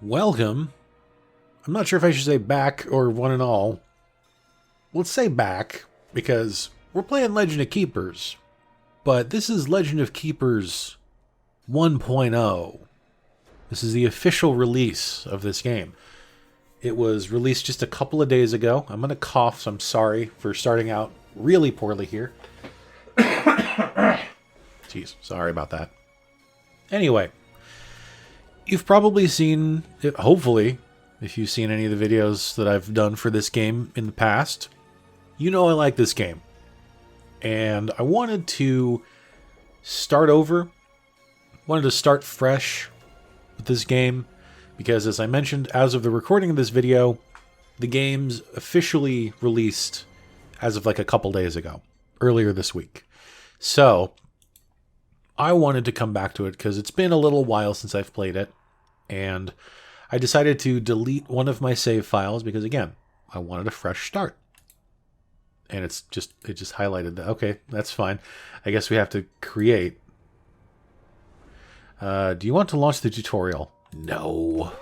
Welcome. I'm not sure if I should say back or one and all. Let's say back, because we're playing Legend of Keepers. But this is Legend of Keepers 1.0. This is the official release of this game. It was released just a couple of days ago. I'm going to cough, so I'm sorry for starting out really poorly here. Jeez, sorry about that. Anyway, you've probably seen, hopefully, if you've seen any of the videos that I've done for this game in the past, you know I like this game. And I wanted to start over, wanted to start fresh with this game, because as I mentioned, as of the recording of this video, the game's officially released as of like a couple days ago, earlier this week. So, I wanted to come back to it because it's been a little while since I've played it, and I decided to delete one of my save files because, again, I wanted a fresh start. And it just highlighted that. Okay, that's fine. I guess we have to create. Do you want to launch the tutorial? No.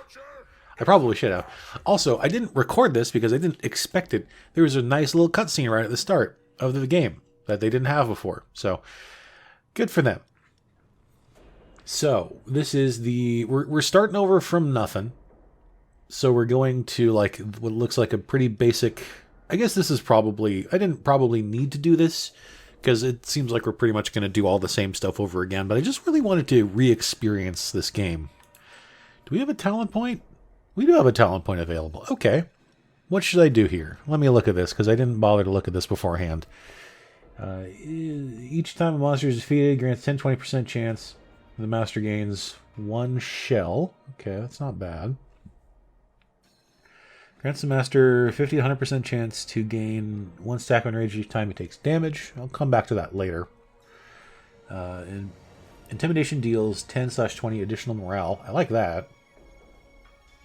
I probably should have. Also, I didn't record this because I didn't expect it. There was a nice little cutscene right at the start of the game that they didn't have before. So, good for them. So, this is the... We're starting over from nothing. So we're going to, like, what looks like a pretty basic... I guess this is probably... I didn't probably need to do this, because it seems like we're pretty much going to do all the same stuff over again, but I just really wanted to re-experience this game. Do we have a talent point? We do have a talent point available. Okay. What should I do here? Let me look at this, because I didn't bother to look at this beforehand. Each time a monster is defeated, grants 10-20% chance. The master gains 1 shell. Okay, that's not bad. Grants the master 50-100% chance to gain 1 stack of rage each time he takes damage. I'll come back to that later. Intimidation deals 10/20 additional morale. I like that.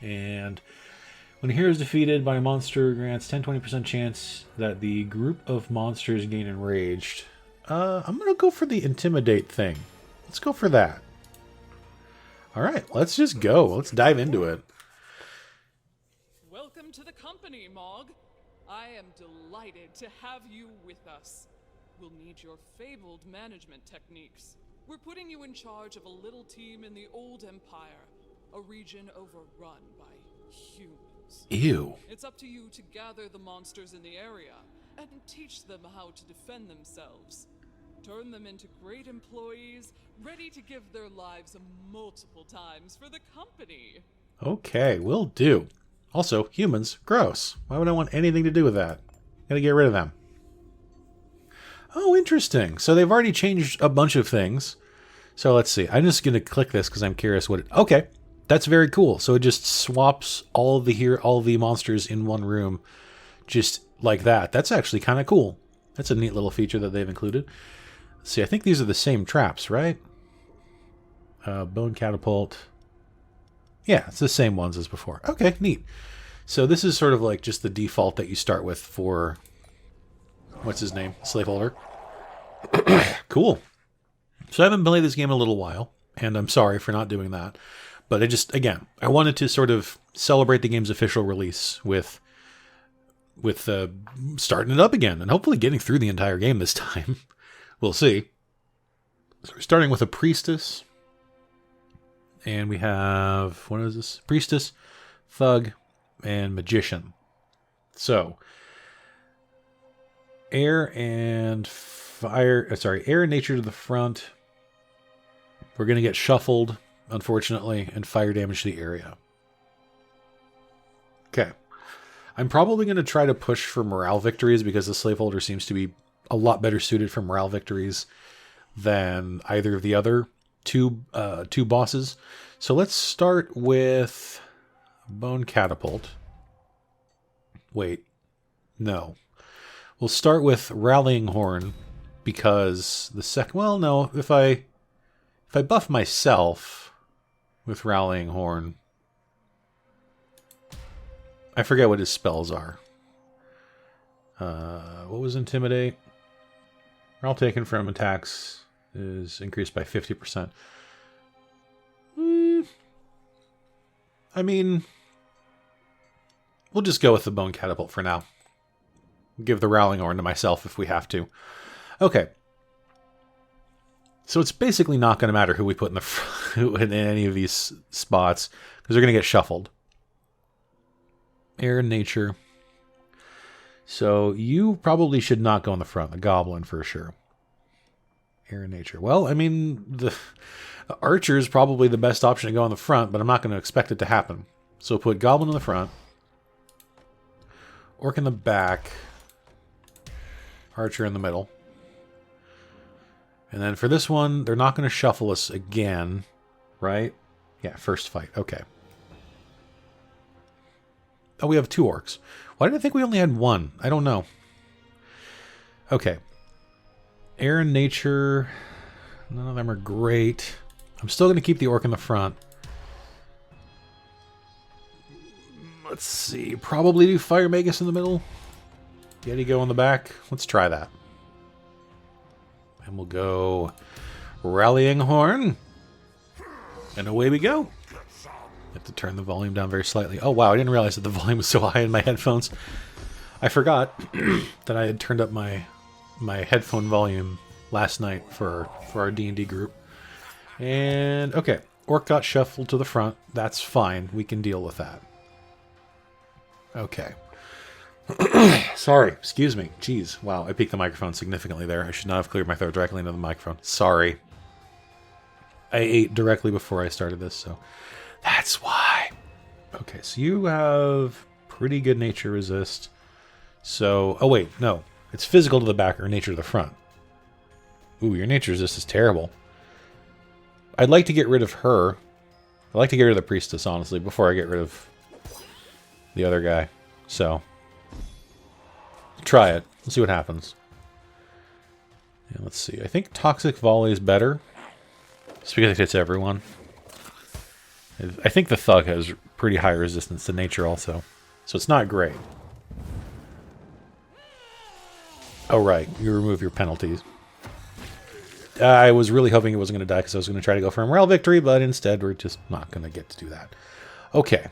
And when a hero is defeated by a monster, grants 10-20% chance that the group of monsters gain enraged. I'm going to go for the intimidate thing. Let's go for that. Alright, let's just go. Let's dive into it. Welcome to the company, Mog. I am delighted to have you with us. We'll need your fabled management techniques. We're putting you in charge of a little team in the old empire, a region overrun by humans. Ew. It's up to you to gather the monsters in the area and teach them how to defend themselves. Turn them into great employees, ready to give their lives multiple times for the company. Okay, will do. Also, humans, gross. Why would I want anything to do with that? Gotta get rid of them. Oh, interesting. So they've already changed a bunch of things. So let's see. I'm just gonna click this because I'm curious what it... Okay, that's very cool. So it just swaps all the monsters in one room, just like that. That's actually kind of cool. That's a neat little feature that they've included. Let's see, I think these are the same traps, right? Bone catapult. Yeah, it's the same ones as before. Okay, neat. So this is sort of like just the default that you start with for... What's his name? Slaveholder. Cool. So I haven't played this game in a little while, and I'm sorry for not doing that. But again, I wanted to sort of celebrate the game's official release with starting it up again, and hopefully getting through the entire game this time. We'll see. So we're starting with a priestess. And we have, what is this? Priestess, thug, and magician. So, air and fire, air and nature to the front. We're going to get shuffled, unfortunately, and fire damage to the area. Okay. I'm probably going to try to push for morale victories because the slaveholder seems to be a lot better suited for morale victories than either of the other two bosses. So let's start with Bone Catapult. Wait. No. We'll start with Rallying Horn because well, no, if I buff myself with Rallying Horn, I forget what his spells are. What was Intimidate? Morale taken from attacks is increased by 50%. I mean, we'll just go with the bone catapult for now. Give the rallying horn to myself if we have to. Okay. So it's basically not going to matter who we put in in any of these spots, because they're going to get shuffled. Air and nature. So you probably should not go in the front. The goblin for sure. Air and nature. Well, I mean, the archer is probably the best option to go in the front, but I'm not going to expect it to happen. So put goblin in the front. Orc in the back. Archer in the middle. And then for this one, they're not going to shuffle us again, right? Yeah, first fight. Okay. Oh, we have 2 orcs. Why did I think we only had 1? I don't know. Okay. Air and nature. None of them are great. I'm still going to keep the orc in the front. Let's see. Probably do Fire Magus in the middle. Yeti go in the back. Let's try that. And we'll go Rallying Horn. And away we go. Have to turn the volume down very slightly. Oh, wow. I didn't realize that the volume was so high in my headphones. I forgot that I had turned up my headphone volume last night for our D&D group. And, okay. Orc got shuffled to the front. That's fine. We can deal with that. Okay. Sorry. Excuse me. Jeez. Wow. I peaked the microphone significantly there. I should not have cleared my throat directly into the microphone. Sorry. I ate directly before I started this, so that's why. Okay, so you have pretty good nature resist. So, oh wait, no. It's physical to the back or nature to the front. Ooh, your nature resist is terrible. I'd like to get rid of her. I'd like to get rid of the priestess, honestly, before I get rid of the other guy. So, try it. Let's see what happens. Yeah, let's see. I think Toxic Volley is better. Just because it hits everyone. I think the Thug has pretty high resistance to nature also. So it's not great. Oh, right. You remove your penalties. I was really hoping it wasn't going to die because I was going to try to go for a morale victory, but instead we're just not going to get to do that. Okay.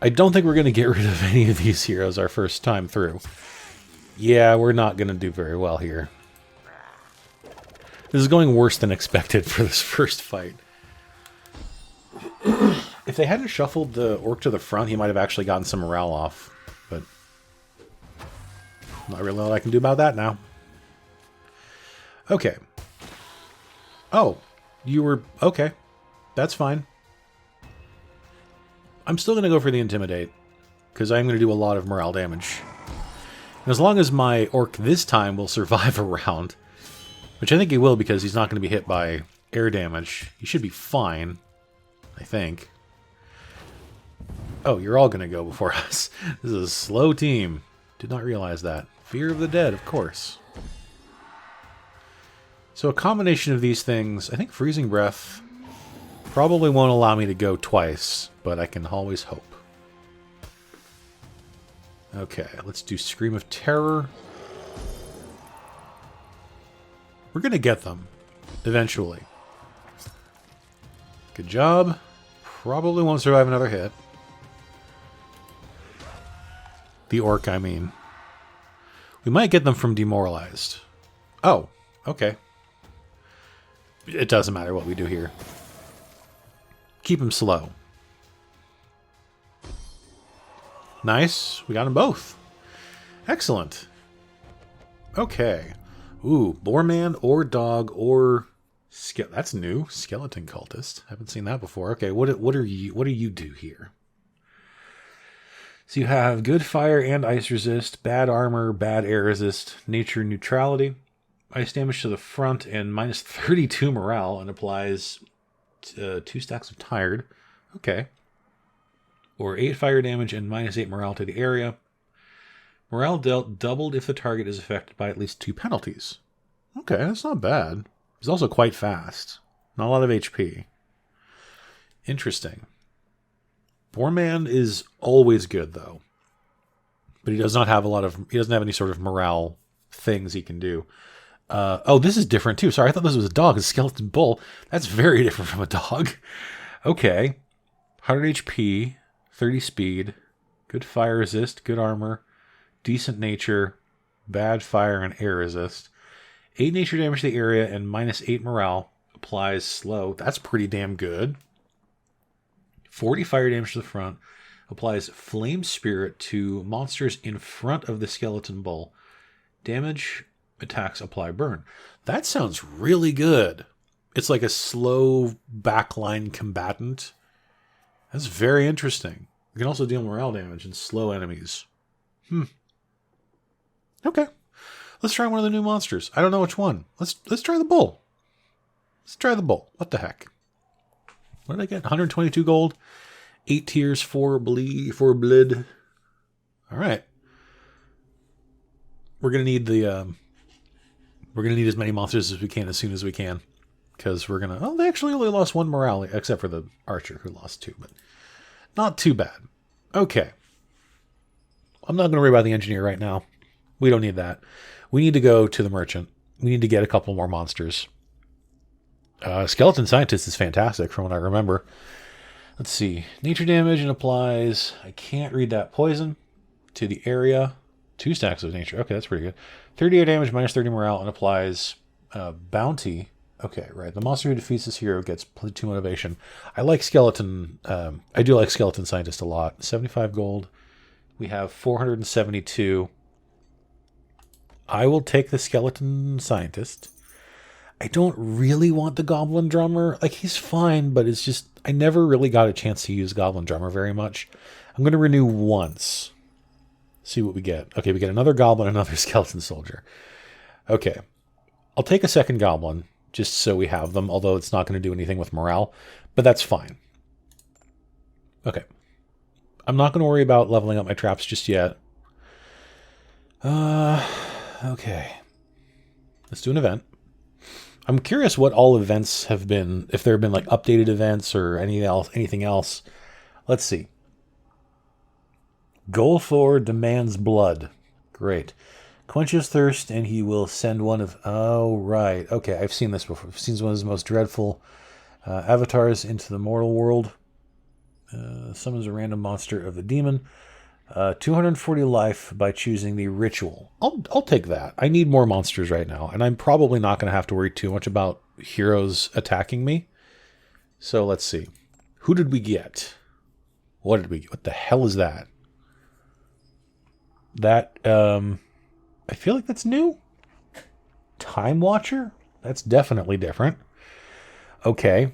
I don't think we're going to get rid of any of these heroes our first time through. Yeah, we're not going to do very well here. This is going worse than expected for this first fight. If they hadn't shuffled the orc to the front, he might have actually gotten some morale off. But not really what I can do about that now. Okay. Oh, you were... Okay. That's fine. I'm still going to go for the Intimidate, because I'm going to do a lot of morale damage. And as long as my orc this time will survive a round, which I think he will because he's not going to be hit by air damage, he should be fine, I think. Oh, you're all going to go before us. This is a slow team. Did not realize that. Fear of the Dead, of course. So a combination of these things, I think Freezing Breath probably won't allow me to go twice, but I can always hope. Okay, let's do Scream of Terror. We're going to get them, eventually. Good job. Probably won't survive another hit. The orc, I mean. We might get them from Demoralized. Oh, okay. It doesn't matter what we do here. Keep them slow. Nice. We got them both. Excellent. Okay. Ooh, Boarman or Dog or... That's new. Skeleton Cultist. Haven't seen that before. Okay, what do you do here? So you have good fire and ice resist, bad armor, bad air resist, nature neutrality, ice damage to the front, and minus 32 morale, and applies 2 stacks of tired. Okay. Or 8 fire damage and minus 8 morale to the area. Morale dealt doubled if the target is affected by at least 2 penalties. Okay, that's not bad. He's also quite fast. Not a lot of HP. Interesting. Boarman is always good, though. But he does not have he doesn't have any sort of morale things he can do. Oh, this is different too. Sorry, I thought this was a dog, a skeleton bull. That's very different from a dog. Okay. 100 HP, 30 speed, good fire resist, good armor, decent nature, bad fire and air resist. 8 nature damage to the area and -8 morale. Applies slow. That's pretty damn good. 40 fire damage to the front. Applies flame spirit to monsters in front of the skeleton bull. Damage attacks apply burn. That sounds really good. It's like a slow backline combatant. That's very interesting. You can also deal morale damage in slow enemies. Okay. Let's try one of the new monsters. I don't know which one. Let's try the bull. Let's try the bull. What the heck? What did I get? 122 gold. 8 tiers, 4 blood. All right. We're gonna need as many monsters as we can as soon as we can, because we're gonna. Oh, they actually only lost 1 morale, except for the archer who lost 2, but not too bad. Okay. I'm not gonna worry about the engineer right now. We don't need that. We need to go to the merchant. We need to get a couple more monsters. Skeleton Scientist is fantastic from what I remember. Let's see. Nature damage and applies. I can't read that. Poison to the area. 2 stacks of nature. Okay, that's pretty good. 38 damage, -30 morale, and applies bounty. Okay, right. The monster who defeats this hero gets +2 motivation. I like Skeleton. I do like Skeleton Scientist a lot. 75 gold. We have 472. I will take the Skeleton Scientist. I don't really want the Goblin Drummer. Like, he's fine, but it's just, I never really got a chance to use Goblin Drummer very much. I'm going to renew once. See what we get. Okay, we get another Goblin, another Skeleton Soldier. Okay. I'll take a second Goblin, just so we have them, although it's not going to do anything with morale, but that's fine. Okay. I'm not going to worry about leveling up my traps just yet. Okay. Let's do an event. I'm curious what all events have been, if there have been like updated events or anything else. Let's see. Golthor demands blood. Great. Quenches thirst and he will send one of... Oh, right. Okay, I've seen this before. I've seen one of his most dreadful avatars into the mortal world. Summons a random monster of the demon. 240 life by choosing the ritual. I'll take that. I need more monsters right now, and I'm probably not going to have to worry too much about heroes attacking me. So let's see. Who did we get? What did we get? What the hell is that? That, I feel like that's new. Time Watcher? That's definitely different. Okay.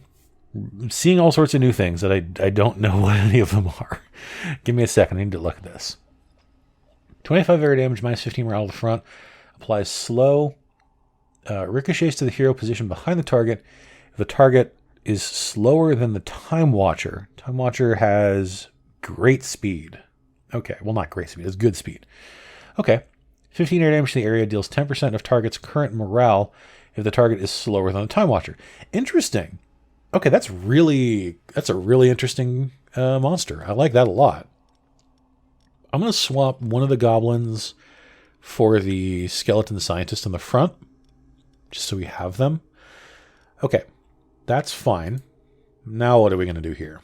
I'm seeing all sorts of new things that I don't know what any of them are. Give me a second. I need to look at this. 25 air damage, -15 morale to the front. Applies slow. Ricochets to the hero position behind the target. If the target is slower than the Time Watcher. Time Watcher has great speed. Okay, well, not great speed. It's good speed. Okay. 15 air damage to the area. Deals 10% of target's current morale if the target is slower than the Time Watcher. Interesting. Okay, that's a really interesting monster. I like that a lot. I'm going to swap one of the goblins for the Skeleton Scientist in the front, just so we have them. Okay, that's fine. Now what are we going to do here?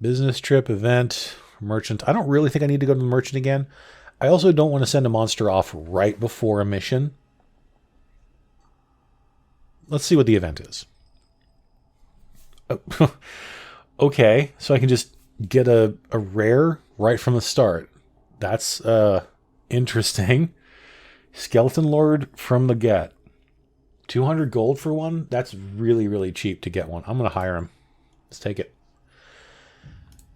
Business trip, event, merchant. I don't really think I need to go to the merchant again. I also don't want to send a monster off right before a mission. Let's see what the event is. Okay, so I can just get a rare right from the start. That's interesting. Skeleton Lord from the get. 200 gold for one? That's really, really cheap to get one. I'm going to hire him. Let's take it.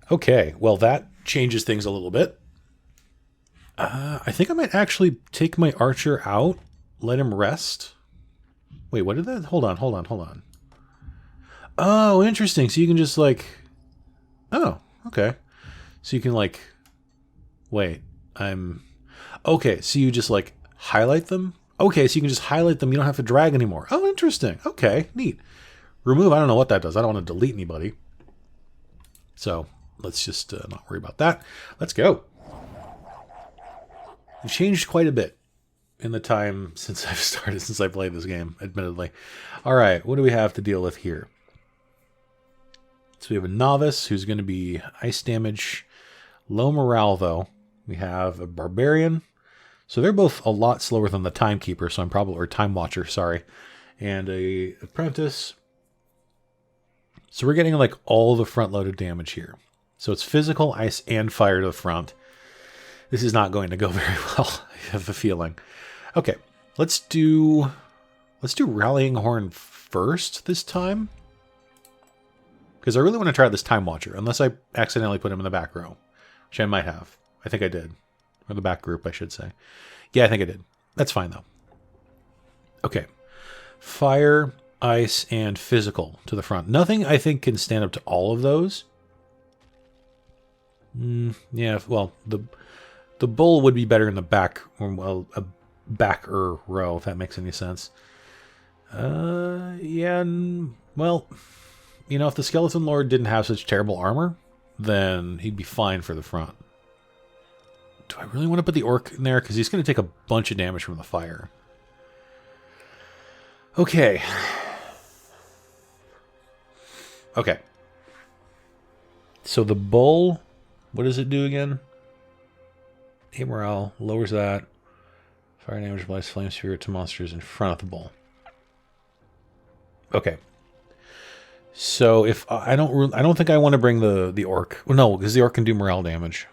Okay, well, that changes things a little bit. I think I might actually take my archer out, let him rest. Wait, what did that? Hold on. Oh, interesting. So you can just like... Oh, okay. So you can like... Wait, okay, so you just like highlight them? Okay, so you can just highlight them. You don't have to drag anymore. Oh, interesting. Okay, neat. Remove, I don't know what that does. I don't want to delete anybody. So let's just not worry about that. Let's go. We've changed quite a bit. in the time since since I played this game, admittedly. Alright, what do we have to deal with here? So we have a novice who's going to be ice damage, low morale though. We have a barbarian. So they're both a lot slower than the timekeeper, so I'm probably, or time watcher, sorry. And a apprentice. So we're getting like all the front loaded damage here. So it's physical, ice, and fire to the front. This is not going to go very well, I have a feeling. Okay, let's do Rallying Horn first this time. Because I really want to try this Time Watcher, unless I accidentally put him in the back row. Which I might have. I think I did. Or the back group, I should say. Yeah, I think I did. That's fine, though. Okay. Fire, ice, and physical to the front. Nothing, I think, can stand up to all of those. Yeah, well, the bull would be better in the back, or, well, a backer row, if that makes any sense. Yeah, well... You know, if the Skeleton Lord didn't have such terrible armor, then he'd be fine for the front. Do I really want to put the Orc in there? Because he's going to take a bunch of damage from the fire. Okay. Okay. So the Bull, what does it do again? 8 morale, lowers that. Fire damage applies Flame Sphere to monsters in front of the Bull. Okay. So if I don't think I want to bring the Orc. Well, no, because the Orc can do morale damage.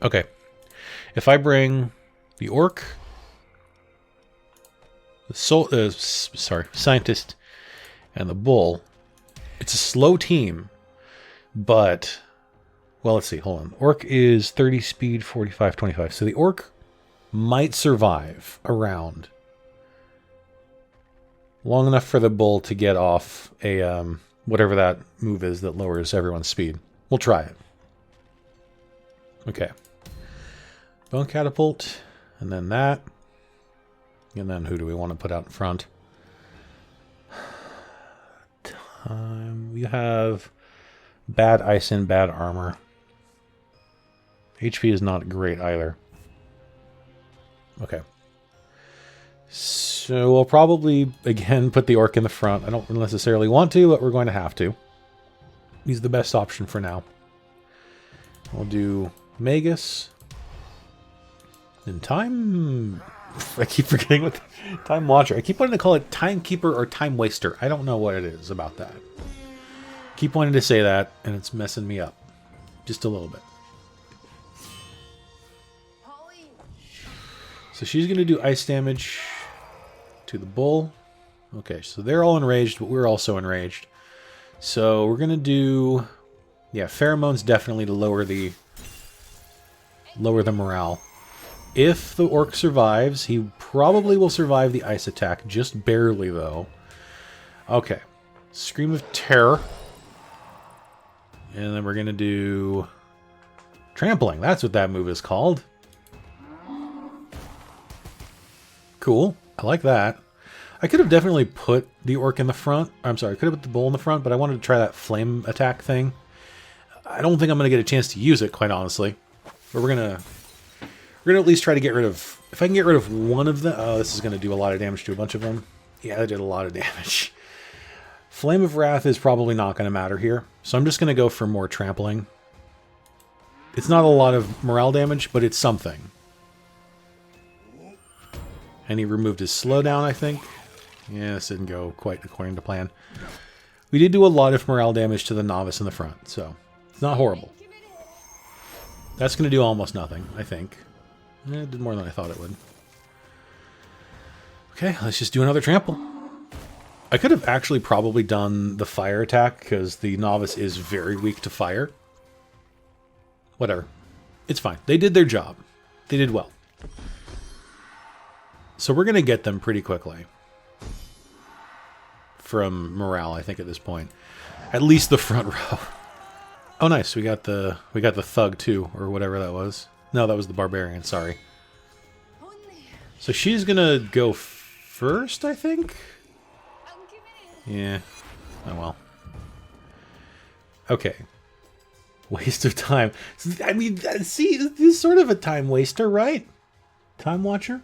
Okay. If I bring the Orc, the Scientist, and the Bull, it's a slow team, but, well, let's see, hold on. Orc is 30 speed, 45, 25. So the Orc might survive a round. Long enough for the Bull to get off a, whatever that move is that lowers everyone's speed. We'll try it. Okay. Bone Catapult, and then that. And then who do we want to put out in front? We have bad ice and bad armor. HP is not great either. Okay. So we'll probably, again, put the Orc in the front. I don't necessarily want to, but we're going to have to. He's the best option for now. We'll do Magus. And Time... I keep forgetting what... Time Watcher. I keep wanting to call it Timekeeper or Time Waster. I don't know what it is about that. Keep wanting to say that, and it's messing me up. Just a little bit. So she's going to do ice damage to the Bull. Okay, so they're all enraged, but we're also enraged. So we're going to do... Yeah, pheromones definitely to lower the morale. If the Orc survives, he probably will survive the ice attack. Just barely, though. Okay. Scream of Terror. And then we're going to do... Trampling. That's what that move is called. Cool. I like that. I could have definitely put the Orc in the front. I'm sorry, I could have put the Bull in the front, but I wanted to try that flame attack thing. I don't think I'm going to get a chance to use it, quite honestly. But we're going to at least try to get rid of... If I can get rid of one of them... Oh, this is going to do a lot of damage to a bunch of them. Yeah, that did a lot of damage. Flame of Wrath is probably not going to matter here. So I'm just going to go for more trampling. It's not a lot of morale damage, but it's something. And he removed his slowdown, I think. Yeah, this didn't go quite according to plan. We did do a lot of morale damage to the Novice in the front, so it's not horrible. That's going to do almost nothing, I think. It did more than I thought it would. Okay, let's just do another trample. I could have actually probably done the fire attack, because the Novice is very weak to fire. Whatever. It's fine. They did their job. They did well. So we're going to get them pretty quickly. From morale, I think, at this point. At least the front row. Oh, nice. We got the thug, too, or whatever that was. No, that was the barbarian, sorry. So she's going to go first, I think? Yeah. Oh, well. Okay. Waste of time. I mean, see, this is sort of a time waster, right? Time watcher?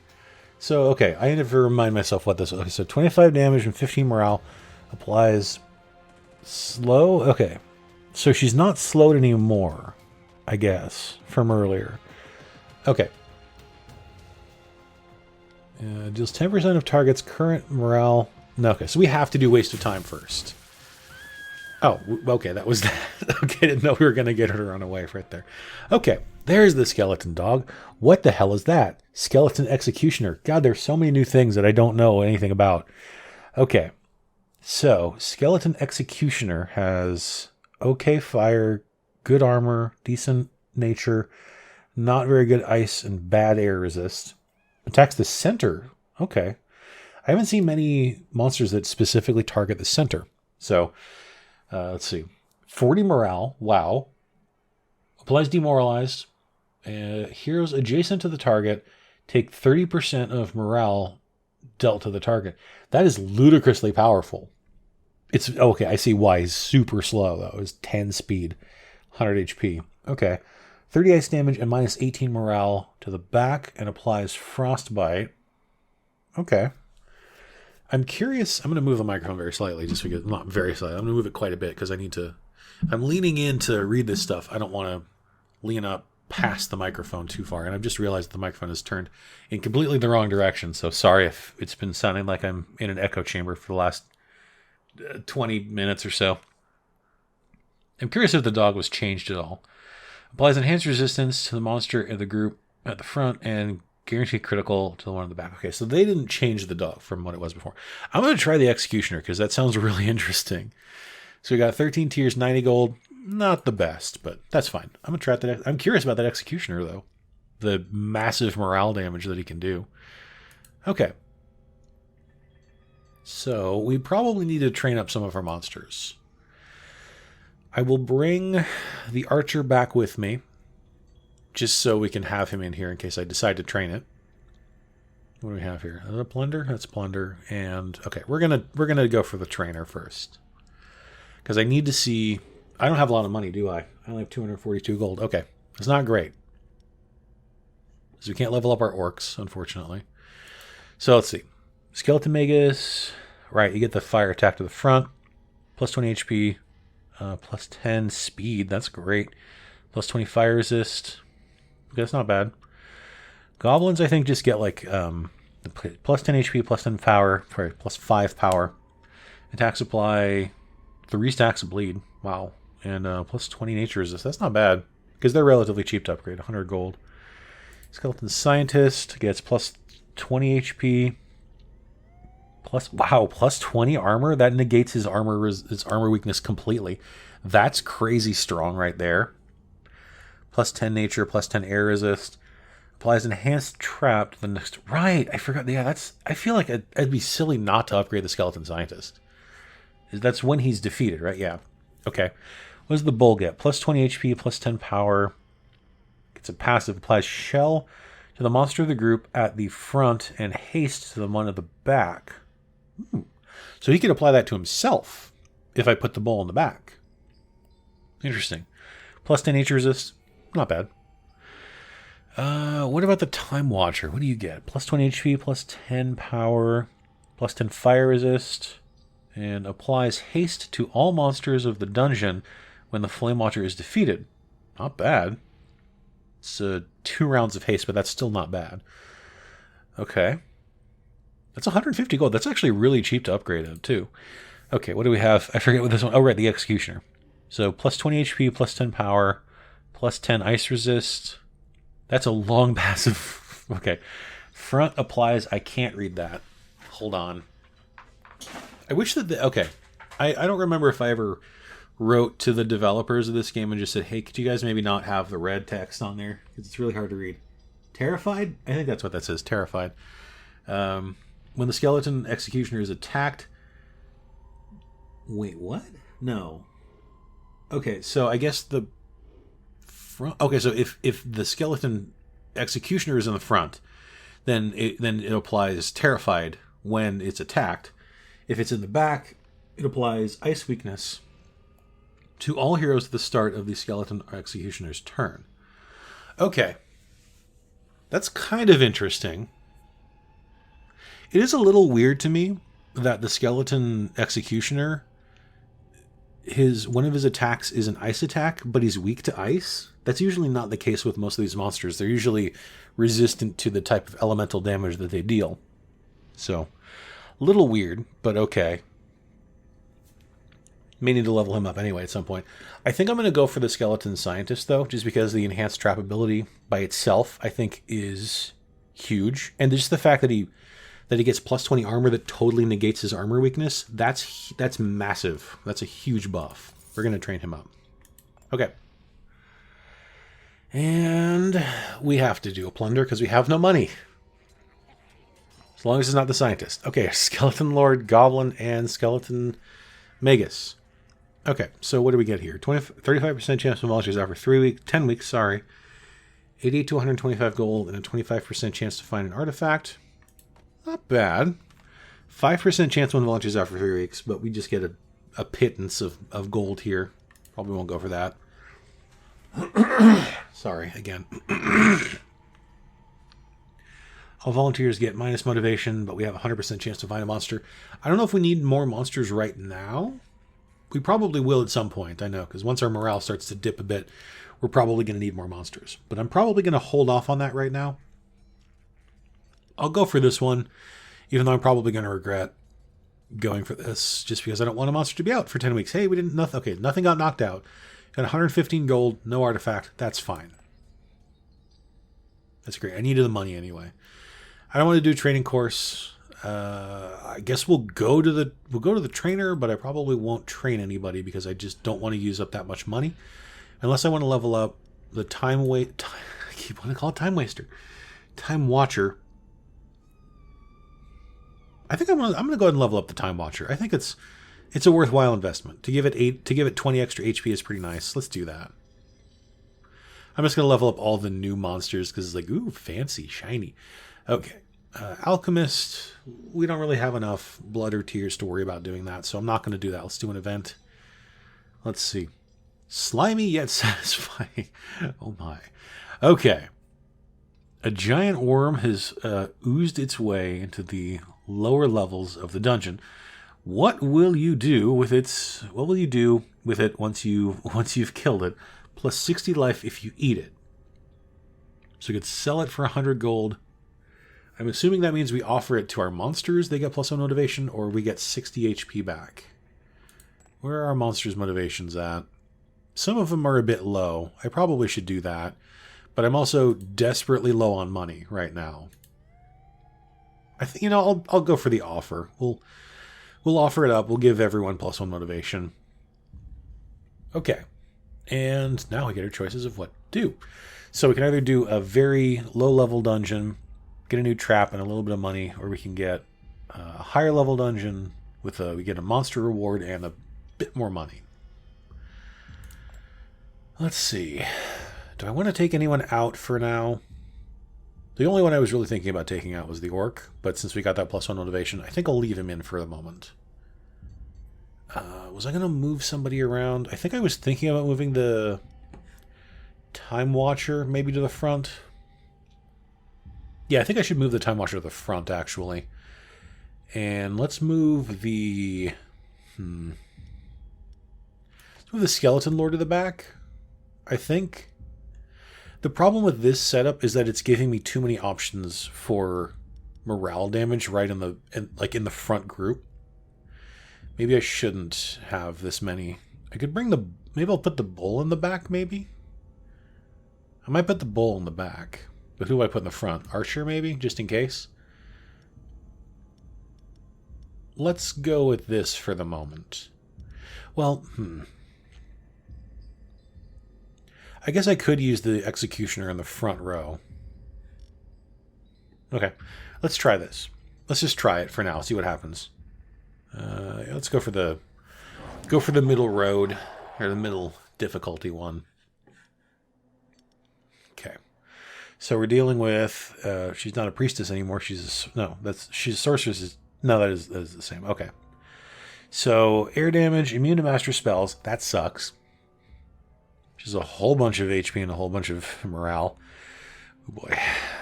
So, okay, I need to remind myself what this is. Okay, so 25 damage and 15 morale applies slow. Okay, so she's not slowed anymore, I guess, from earlier. Okay. Deals 10% of target's current morale. No, okay, so we have to do waste of time first. Oh, okay, that was that. Okay, didn't know we were going to get her to run away right there. Okay, there's the skeleton dog. What the hell is that? Skeleton executioner. God, there's so many new things that I don't know anything about. Okay, so skeleton executioner has okay fire, good armor, decent nature, not very good ice, and bad air resist. Attacks the center. Okay. I haven't seen many monsters that specifically target the center. So, let's see. 40 morale. Wow. Applies demoralized. Heroes adjacent to the target take 30% of morale dealt to the target. That is ludicrously powerful. It's okay. I see why he's super slow though. It's 10 speed, 100 HP. Okay. 30 ice damage and minus 18 morale to the back and applies frostbite. Okay. I'm curious. I'm going to move the microphone very slightly, just because, not very slightly. I'm going to move it quite a bit because I need to, I'm leaning in to read this stuff. I don't want to lean up past the microphone too far. And I've just realized the microphone is turned in completely the wrong direction. So sorry if it's been sounding like I'm in an echo chamber for the last 20 minutes or so. I'm curious if the dog was changed at all. Applies enhanced resistance to the monster in the group at the front and guaranteed critical to the one in the back. Okay, so they didn't change the dog from what it was before. I'm going to try the executioner because that sounds really interesting. So we got 13 tiers, 90 gold. Not the best, but that's fine. I'm going to try that. I'm curious about that executioner, though. The massive morale damage that he can do. Okay. So we probably need to train up some of our monsters. I will bring the archer back with me, just so we can have him in here in case I decide to train it. What do we have here? Is that a plunder? That's plunder. And okay, we're gonna go for the trainer first, because I need to see. I don't have a lot of money, do I? I only have 242 gold. Okay, it's not great, so we can't level up our orcs, unfortunately. So let's see. Skeleton Magus. Right, you get the fire attack to the front, plus 20 HP. Plus 10 speed. That's great. Plus 20 fire resist. Okay, that's not bad. Goblins, I think, just get like plus 10 HP, plus 10 power. Sorry, plus 5 power. Attack supply, 3 stacks of bleed. Wow. And plus 20 nature resist. That's not bad, because they're relatively cheap to upgrade. 100 gold. Skeleton Scientist gets plus 20 HP. Plus 20 armor. That negates his armor weakness completely. That's crazy strong right there. Plus 10 nature, plus 10 air resist. Applies enhanced trap to the next. Right, I forgot. Yeah, I feel like it'd be silly not to upgrade the skeleton scientist. That's when he's defeated, right? Yeah. Okay. What does the bull get? Plus 20 HP, plus 10 power. Gets a passive. Applies shell to the monster of the group at the front and haste to the one at the back. So he could apply that to himself if I put the bull in the back. Interesting. Plus 10 nature resist. Not bad. What about the Time Watcher? What do you get? Plus 20 HP, plus 10 power, plus 10 fire resist, and applies haste to all monsters of the dungeon when the Flame Watcher is defeated. Not bad. It's 2 rounds of haste, but that's still not bad. Okay. That's 150 gold. That's actually really cheap to upgrade it, too. Okay, what do we have? I forget what this one... Oh, right, the Executioner. So, plus 20 HP, plus 10 power, plus 10 ice resist. That's a long passive. Okay. Front applies... I can't read that. Hold on. I wish that... Okay. I don't remember if I ever wrote to the developers of this game and just said, hey, could you guys maybe not have the red text on there? Because it's really hard to read. Terrified? I think that's what that says. Terrified. When the skeleton executioner is attacked... Wait, what? No. Okay, so I guess the front... Okay, so if the skeleton executioner is in the front, then it applies terrified when it's attacked. If it's in the back, it applies ice weakness. to all heroes at the start of the Skeleton Executioner's turn. Okay. That's kind of interesting. It is a little weird to me that the Skeleton Executioner, one of his attacks is an ice attack, but he's weak to ice. That's usually not the case with most of these monsters. They're usually resistant to the type of elemental damage that they deal. So, a little weird, but okay. May need to level him up anyway at some point. I think I'm going to go for the Skeleton Scientist, though, just because the enhanced trap ability by itself, I think, is huge. And just the fact that he gets plus 20 armor that totally negates his armor weakness, that's massive. That's a huge buff. We're going to train him up. Okay. And we have to do a plunder because we have no money. As long as it's not the Scientist. Okay, Skeleton Lord, Goblin, and Skeleton Magus. Okay, so what do we get here? 35% chance of volunteers after 10 weeks, sorry. 80 to 125 gold and a 25% chance to find an artifact. Not bad. 5% chance when volunteers after 3 weeks, but we just get a pittance of gold here. Probably won't go for that. Sorry, again. All volunteers get minus motivation, but we have a 100% chance to find a monster. I don't know if we need more monsters right now. We probably will at some point, I know, because once our morale starts to dip a bit, we're probably going to need more monsters. But I'm probably going to hold off on that right now. I'll go for this one, even though I'm probably going to regret going for this, just because I don't want a monster to be out for 10 weeks. Hey, we didn't... Okay, nothing got knocked out. Got 115 gold, no artifact. That's fine. That's great. I needed the money anyway. I don't want to do a training course. I guess we'll go to the trainer, but I probably won't train anybody because I just don't want to use up that much money, unless I want to level up the I keep wanting to call it Time Waster, Time Watcher. I think I'm gonna go ahead and level up the Time Watcher. I think it's a worthwhile investment to give it 20 extra HP is pretty nice. Let's do that. I'm just gonna level up all the new monsters because it's like, ooh, fancy, shiny. Okay. Alchemist, we don't really have enough blood or tears to worry about doing that, so I'm not going to do that. Let's do an event. Let's see. Slimy yet satisfying. Oh my. Okay. A giant worm has oozed its way into the lower levels of the dungeon. What will you do with it once you've killed it? Plus 60 life if you eat it. So you could sell it for 100 gold. I'm assuming that means we offer it to our monsters, they get plus 1 motivation, or we get 60 HP back. Where are our monsters' motivations at? Some of them are a bit low. I probably should do that. But I'm also desperately low on money right now. I think, I'll go for the offer. We'll offer it up. We'll give everyone plus 1 motivation. Okay. And now we get our choices of what to do. So we can either do a very low-level dungeon, get a new trap and a little bit of money, or we can get a higher level dungeon with we get a monster reward and a bit more money. Let's see. Do I want to take anyone out for now? The only one I was really thinking about taking out was the orc, but since we got that plus 1 motivation, I think I'll leave him in for the moment. Was I going to move somebody around? I think I was thinking about moving the Time Watcher maybe to the front. Yeah, I think I should move the Time Watcher to the front, actually. And let's move the... Let's move the Skeleton Lord to the back, I think. The problem with this setup is that it's giving me too many options for morale damage right in the front group. Maybe I shouldn't have this many. I could bring maybe I'll put the bull in the back, maybe? I might put the bull in the back. But who do I put in the front? Archer, maybe? Just in case? Let's go with this for the moment. Well, I guess I could use the Executioner in the front row. Okay, let's try this. Let's just try it for now, see what happens. Let's go for the middle road, or the middle difficulty one. Okay. So we're dealing with, she's not a priestess anymore. She's a sorceress. That is the same. Okay. So air damage, immune to master spells. That sucks. which is a whole bunch of HP and a whole bunch of morale. Oh boy,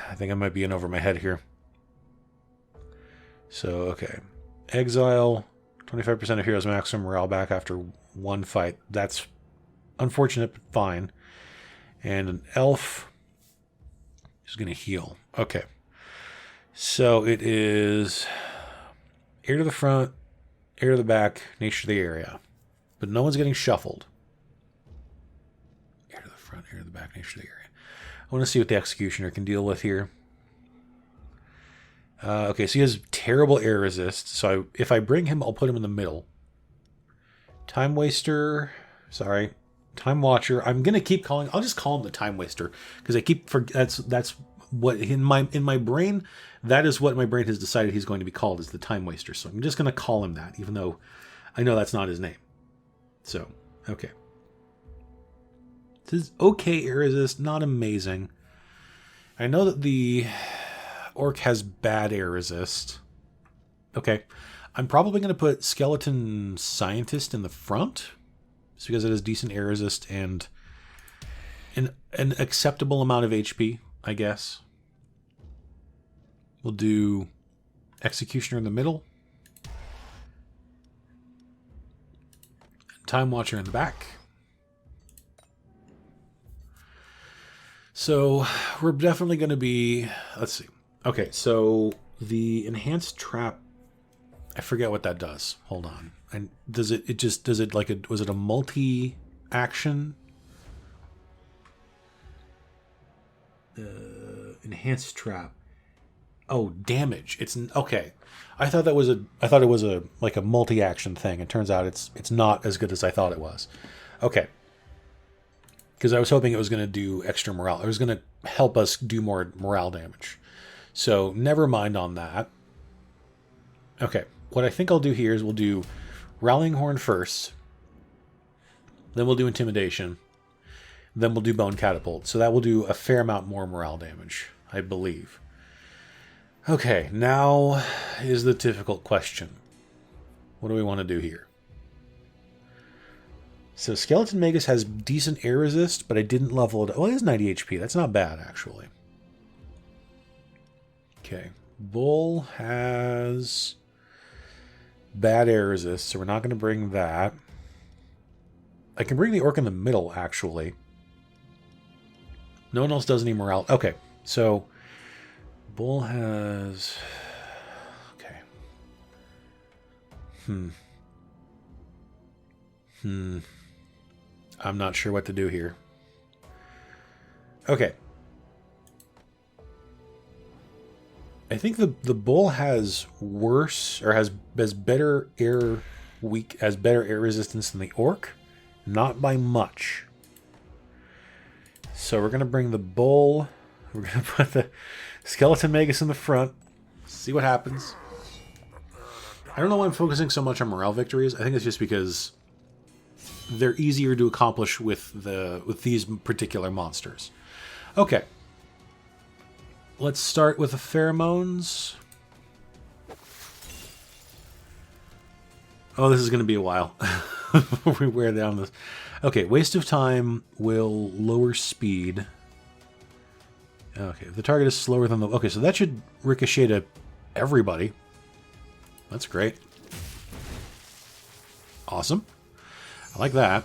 I think I might be in over my head here. So, okay. Exile, 25% of heroes maximum morale back after one fight. That's unfortunate, but fine. And an elf is going to heal. Okay. So it is air to the front, air to the back, nature to the area. But no one's getting shuffled. Air to the front, air to the back, nature to the area. I want to see what the Executioner can deal with here. Okay, so he has terrible air resist. So if I bring him, I'll put him in the middle. Time Waster. Sorry. Time Watcher. I'm going to keep calling... I'll just call him the Time Waster. Because I keep... That's what... In my brain, that is what my brain has decided he's going to be called, is the Time Waster. So I'm just going to call him that, even though I know that's not his name. So, okay. This is okay air resist, not amazing. I know that the Orc has bad air resist. Okay. I'm probably going to put Skeleton Scientist in the front, just because it has decent air resist and an acceptable amount of HP, I guess. We'll do Executioner in the middle. Time Watcher in the back. So we're definitely going to be... Let's see. Okay, so the Enhanced Trap... I forget what that does. Hold on. And does it like a... Was it a multi-action? Enhanced Trap. Oh, damage. It's... Okay. I thought it was a like a multi-action thing. It turns out it's not as good as I thought it was. Okay. Because I was hoping it was going to do extra morale. It was going to help us do more morale damage. So never mind on that. Okay. What I think I'll do here is we'll do Rallying Horn first. Then we'll do Intimidation. Then we'll do Bone Catapult. So that will do a fair amount more morale damage, I believe. Okay, now is the difficult question. What do we want to do here? So Skeleton Magus has decent air resist, but I didn't level it. Well, it is 90 HP. That's not bad, actually. Okay. Bull has bad air resist, so we're not going to bring that. I can bring the Orc in the middle, actually. No one else does any morale. Okay, so... Bull has... Okay. I'm not sure what to do here. Okay. I think the bull has worse, or has better air resistance than the orc. Not by much. So we're going to bring the bull... We're going to put the Skeleton Magus in the front. See what happens. I don't know why I'm focusing so much on morale victories. I think it's just because they're easier to accomplish with these particular monsters. Okay. Let's start with the pheromones. Oh, this is going to be a while. We wear down this. Okay, waste of time will lower speed. Okay, if the target is slower than the... Okay, so that should ricochet to everybody. That's great. Awesome. I like that.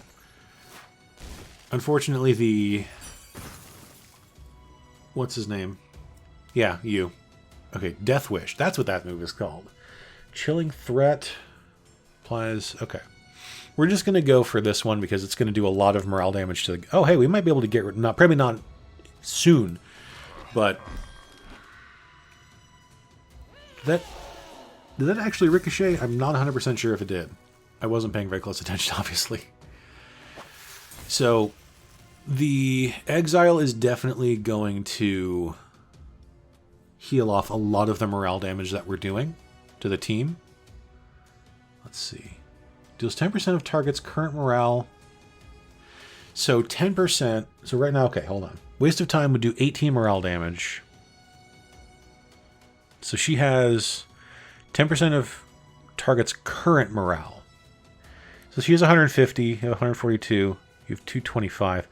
Unfortunately, the... What's his name? Yeah, you. Okay, Death Wish. That's what that move is called. Chilling Threat applies... Okay. We're just going to go for this one because it's going to do a lot of morale damage to the... Oh, hey, we might be able to get rid... Not, probably not soon, but... Did that actually ricochet? I'm not 100% sure if it did. I wasn't paying very close attention, obviously. So, the Exile is definitely going to heal off a lot of the morale damage that we're doing to the team. Let's see. Deals 10% of target's current morale. So 10%. So right now, okay, hold on. Waste of time would do 18 morale damage. So she has 10% of target's current morale. So she has 150, 142. You have 225.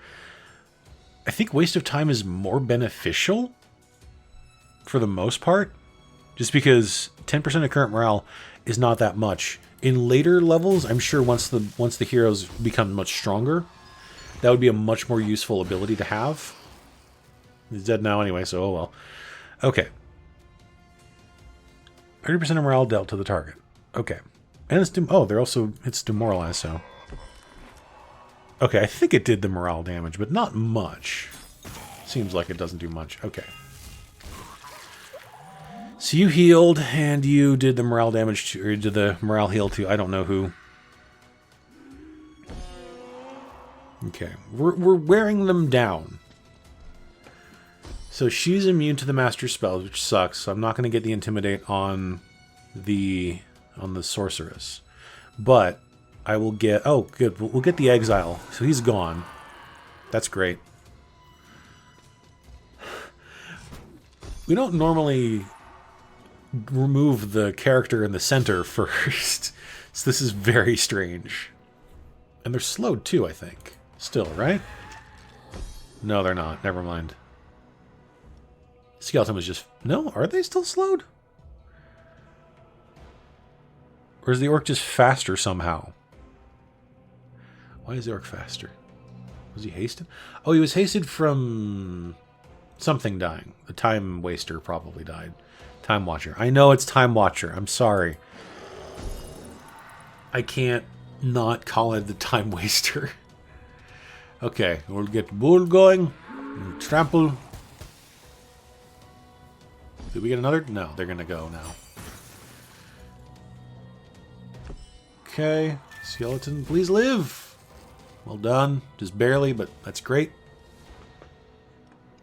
I think waste of time is more beneficial for the most part, just because 10% of current morale is not that much. In later levels, I'm sure once the heroes become much stronger, that would be a much more useful ability to have. He's dead now anyway, so oh well. Okay. 30% of morale dealt to the target. Okay. And it's it's demoralized, so. Okay, I think it did the morale damage, but not much. Seems like it doesn't do much. Okay. So you healed, and you did the morale damage to, or did the morale heal to, I don't know who. Okay, we're wearing them down. So she's immune to the master spells, which sucks. So I'm not going to get the intimidate on the sorceress, but I will get. Oh, good. We'll get the exile. So he's gone. That's great. We don't normally remove the character in the center first, so this is very strange. And they're slowed too, I think. Still, right? No, they're not. Never mind. Skeleton was just... No, are they still slowed? Or is the orc just faster somehow? Why is the orc faster? Was he hasted? Oh, he was hasted from something dying. The Time Waster probably died. Time Watcher. I know it's Time Watcher. I'm sorry. I can't not call it the Time Waster. Okay, we'll get Bull going. Trample. Did we get another? No, they're going to go now. Okay. Skeleton, please live. Well done. Just barely, but that's great.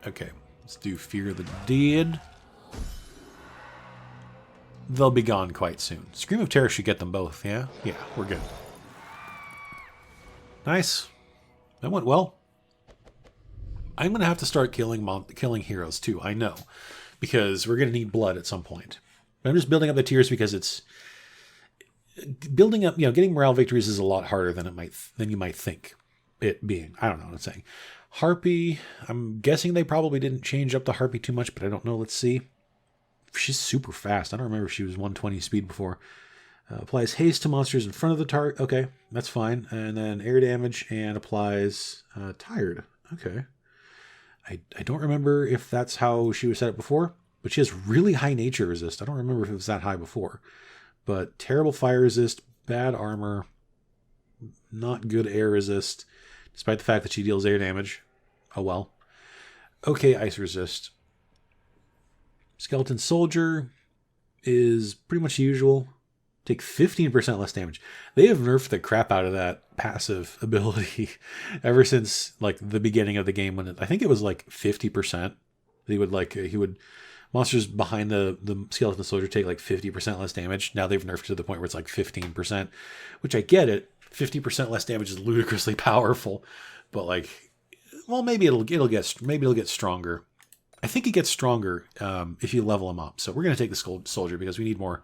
Okay. Let's do Fear the Dead. They'll be gone quite soon. Scream of Terror should get them both, yeah? Yeah, we're good. Nice. That went well. I'm going to have to start killing heroes too, I know. Because we're going to need blood at some point. But I'm just building up the tiers because it's... Building up, getting morale victories is a lot harder than you might think it being. I don't know what I'm saying. Harpy, I'm guessing they probably didn't change up the Harpy too much, but I don't know. Let's see. She's super fast. I don't remember if she was 120 speed before. Applies haste to monsters in front of the target. Okay, that's fine. And then air damage and applies tired. Okay. I don't remember if that's how she was set up before, but she has really high nature resist. I don't remember if it was that high before. But terrible fire resist, bad armor, not good air resist, despite the fact that she deals air damage. Oh well. Okay, ice resist. Skeleton Soldier is pretty much usual. Take 15% less damage. They have nerfed the crap out of that passive ability ever since like the beginning of the game when I think it was like 50%. Monsters behind the Skeleton Soldier take like 50% less damage. Now they've nerfed to the point where it's like 15%, which I get it. 50% less damage is ludicrously powerful, but like, well, maybe it'll get stronger. I think it gets stronger if you level him up. So we're going to take the Soldier because we need more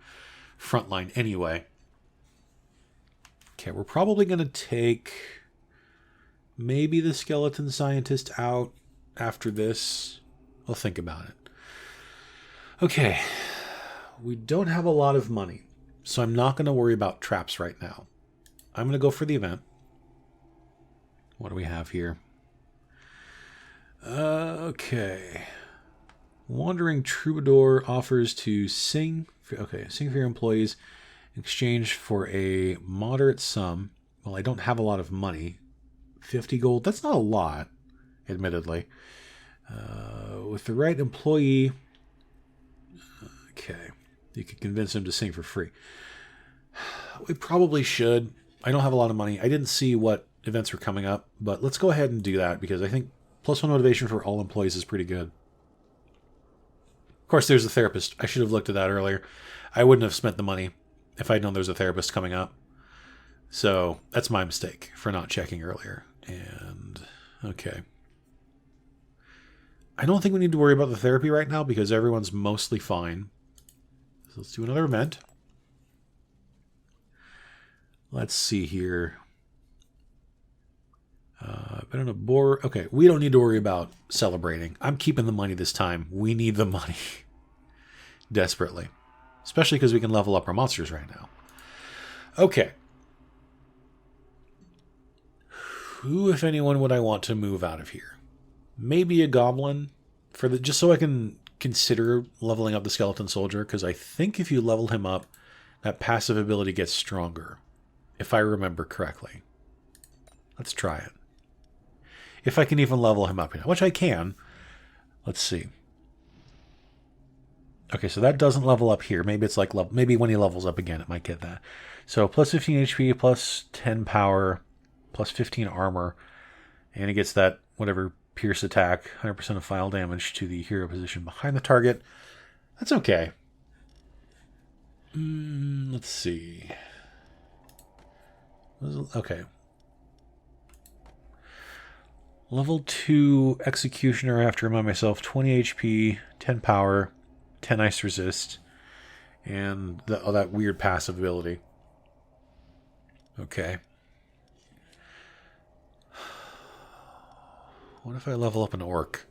frontline anyway. Okay, we're probably going to take maybe the Skeleton Scientist out after this. We'll think about it. Okay, we don't have a lot of money, so I'm not going to worry about traps right now. I'm going to go for the event. What do we have here? Okay. Wandering Troubadour offers to sing for your employees in exchange for a moderate sum. Well, I don't have a lot of money. 50 gold, that's not a lot, admittedly. With the right employee, okay, you can convince him to sing for free. We probably should. I don't have a lot of money. I didn't see what events were coming up, but let's go ahead and do that because I think +1 motivation for all employees is pretty good. Of course, there's a therapist. I should have looked at that earlier. I wouldn't have spent the money if I'd known there was a therapist coming up. So that's my mistake for not checking earlier. And, okay. I don't think we need to worry about the therapy right now because everyone's mostly fine. So let's do another event. Let's see here. I don't know, Boar. Okay, we don't need to worry about celebrating. I'm keeping the money this time. We need the money. Desperately. Especially because we can level up our monsters right now. Okay. Who, if anyone, would I want to move out of here? Maybe a goblin, just so I can consider leveling up the skeleton soldier, because I think if you level him up, that passive ability gets stronger, if I remember correctly. Let's try it. If I can even level him up, which I can. Let's see. Okay, so that doesn't level up here. Maybe it's like maybe when he levels up again, it might get that. So plus 15 HP, plus 10 power, plus 15 armor, and he gets that whatever pierce attack, 100% of file damage to the hero position behind the target. That's okay. Let's see. Okay. Level 2 Executioner, I have to remind myself, 20 HP, 10 power, 10 ice resist, and that weird passive ability. Okay. What if I level up an orc?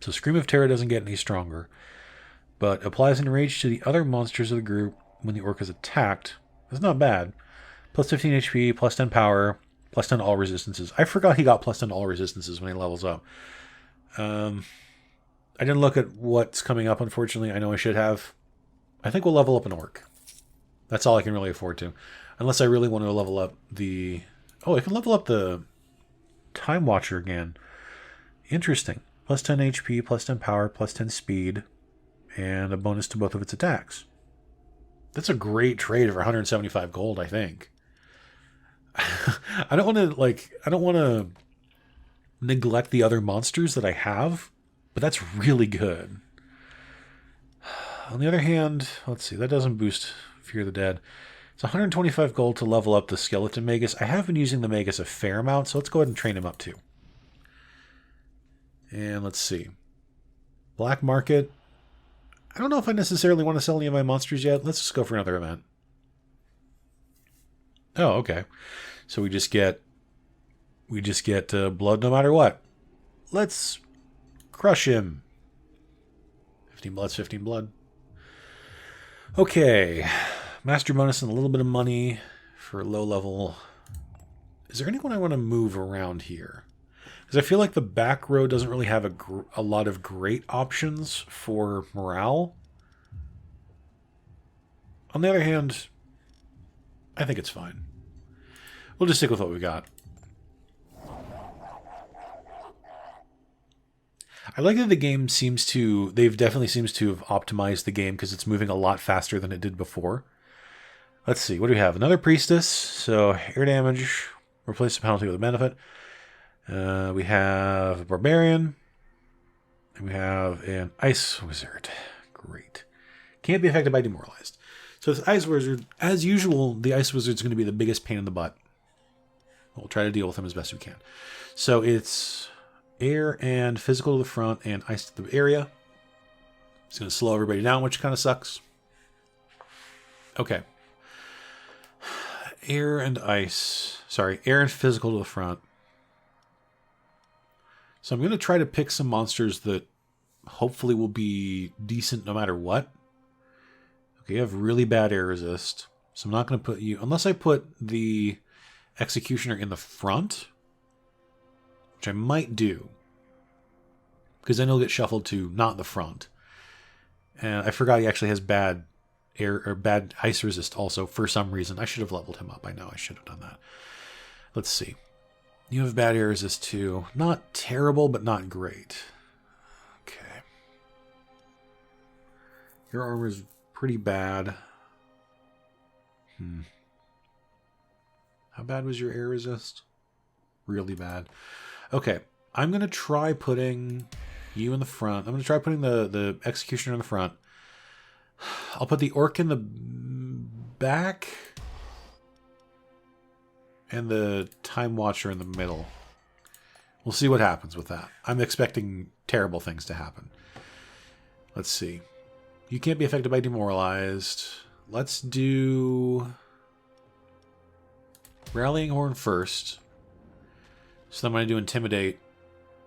So Scream of Terror doesn't get any stronger, but applies enrage to the other monsters of the group when the orc is attacked. That's not bad. Plus 15 HP, plus 10 power, plus 10 all resistances. I forgot he got plus 10 all resistances when he levels up. I didn't look at what's coming up, unfortunately. I know I should have. I think we'll level up an orc. That's all I can really afford to. Unless I really want to level up the... Oh, I can level up the Time Watcher again. Interesting. Plus 10 HP, plus 10 power, plus 10 speed, and a bonus to both of its attacks. That's a great trade for 175 gold, I think. I don't want to neglect the other monsters that I have, but that's really good. On the other hand, let's see, that doesn't boost Fear of the Dead. It's 125 gold to level up the Skeleton Magus. I have been using the Magus a fair amount, so let's go ahead and train him up too. And let's see. Black Market. I don't know if I necessarily want to sell any of my monsters yet. Let's just go for another event. Oh, okay. So we just get blood no matter what. Let's crush him. 15 blood's 15 blood. Okay. Master bonus and a little bit of money for low level. Is there anyone I want to move around here? Because I feel like the back row doesn't really have a lot of great options for morale. On the other hand, I think it's fine. We'll just stick with what we got. I like that the game definitely seems to have optimized the game because it's moving a lot faster than it did before. Let's see, what do we have? Another Priestess, so air damage, replace the penalty with a benefit. We have a Barbarian, and we have an Ice Wizard. Great. Can't be affected by Demoralized. So this Ice Wizard, as usual, the Ice Wizard's going to be the biggest pain in the butt. We'll try to deal with him as best we can. So it's air and physical to the front and ice to the area. It's going to slow everybody down, which kind of sucks. Okay. Air and ice. Sorry, air and physical to the front. So I'm going to try to pick some monsters that hopefully will be decent no matter what. Okay, you have really bad air resist. So I'm not going to put you... Unless I put the Executioner in the front, which I might do, because then he'll get shuffled to not the front. And I forgot he actually has bad air or bad ice resist also for some reason. I should have leveled him up. I know I should have done that. Let's see. You have bad air resist too. Not terrible, but not great. Okay. Your armor is pretty bad. How bad was your air resist? Really bad. Okay, I'm going to try putting you in the front. I'm going to try putting the Executioner in the front. I'll put the Orc in the back. And the Time Watcher in the middle. We'll see what happens with that. I'm expecting terrible things to happen. Let's see. You can't be affected by Demoralized. Let's do Rallying Horn first. So then when I do Intimidate,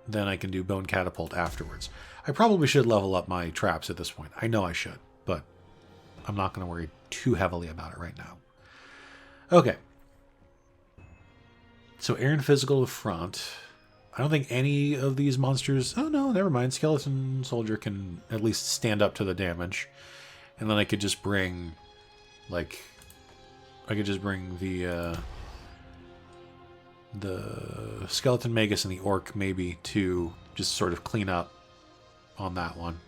then I can do Bone Catapult afterwards. I probably should level up my traps at this point. I know I should, but I'm not going to worry too heavily about it right now. Okay. So air and physical to front. I don't think any of these monsters... Oh, no, never mind. Skeleton Soldier can at least stand up to the damage. And then I could just bring, like... I could just bring the Skeleton Magus and the Orc, maybe, to just sort of clean up on that one.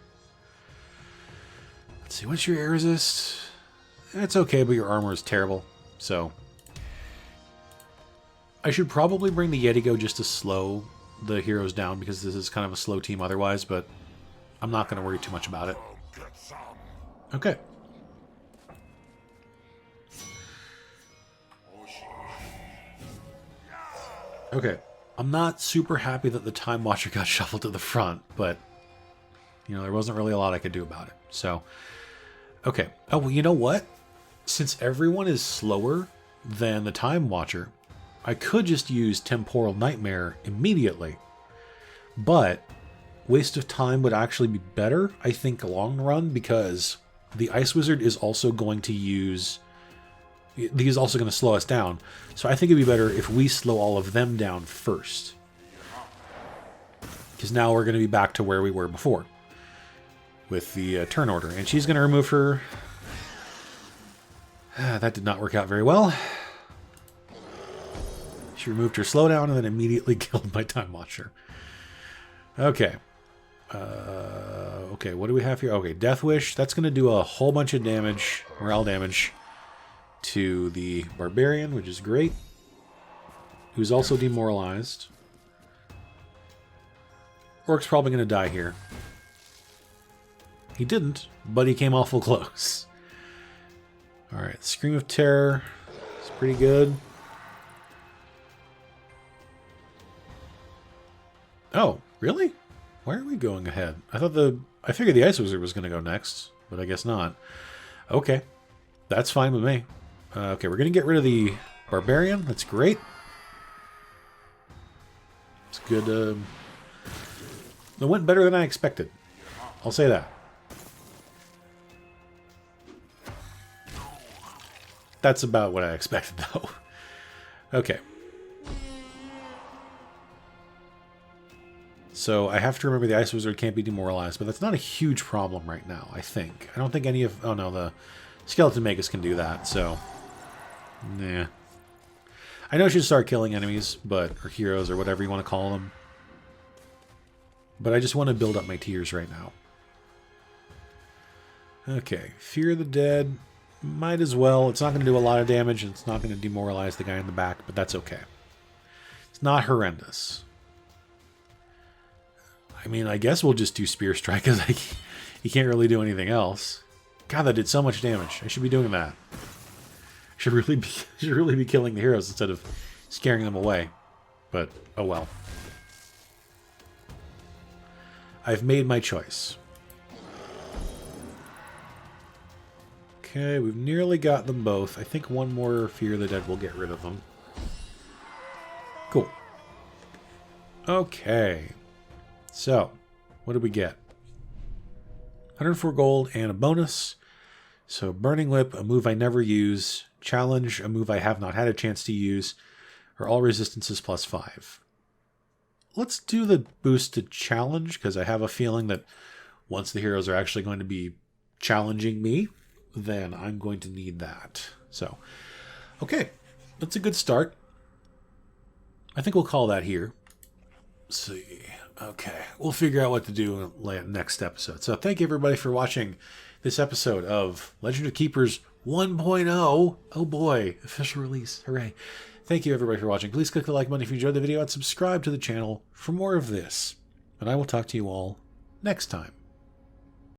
Let's see, what's your air resist? It's okay, but your armor is terrible, so... I should probably bring the Yetigo just to slow the heroes down, because this is kind of a slow team otherwise, but I'm not going to worry too much about it. Okay. Okay. I'm not super happy that the Time Watcher got shuffled to the front, but, you know, there wasn't really a lot I could do about it. So, okay. Oh, well, you know what? Since everyone is slower than the Time Watcher, I could just use Temporal Nightmare immediately, but Waste of Time would actually be better, I think, long run, because the Ice Wizard is also going to use... He's also going to slow us down, so I think it'd be better if we slow all of them down first. Because now we're going to be back to where we were before, with the turn order. And she's going to remove her... that did not work out very well. She removed her slowdown and then immediately killed my Time Watcher. Okay. Okay, what do we have here? Okay, Death Wish. That's going to do a whole bunch of damage, morale damage, to the Barbarian, which is great. Who's also demoralized. Orc's probably going to die here. He didn't, but he came awful close. Alright, Scream of Terror. It's pretty good. Oh, really? Why are we going ahead? I figured the Ice Wizard was going to go next, but I guess not. Okay. That's fine with me. Okay, we're going to get rid of the Barbarian. That's great. It's good. It went better than I expected. I'll say that. That's about what I expected, though. Okay. So I have to remember the Ice Wizard can't be demoralized, but that's not a huge problem right now, I think. I don't think any of... Oh, no, the Skeleton Magus can do that, so... Nah. I know I should start killing enemies, or heroes, or whatever you want to call them. But I just want to build up my tiers right now. Okay, Fear the Dead. Might as well. It's not going to do a lot of damage, and it's not going to demoralize the guy in the back, but that's okay. It's not horrendous. I mean, I guess we'll just do Spear Strike, because he can't really do anything else. God, that did so much damage. I should be doing that. I should really be killing the heroes instead of scaring them away. But, oh well. I've made my choice. Okay, we've nearly got them both. I think one more Fear the Dead will get rid of them. Cool. Okay. So, what did we get? 104 gold and a bonus. So, Burning Whip, a move I never use. Challenge, a move I have not had a chance to use. Or all resistances plus 5. Let's do the boost to Challenge, because I have a feeling that once the heroes are actually going to be challenging me, then I'm going to need that. So, okay. That's a good start. I think we'll call that here. Let's see. Okay. We'll figure out what to do next episode. So thank you everybody for watching this episode of Legend of Keepers 1.0. Oh boy. Official release. Hooray. Thank you everybody for watching. Please click the like button if you enjoyed the video and subscribe to the channel for more of this. And I will talk to you all next time.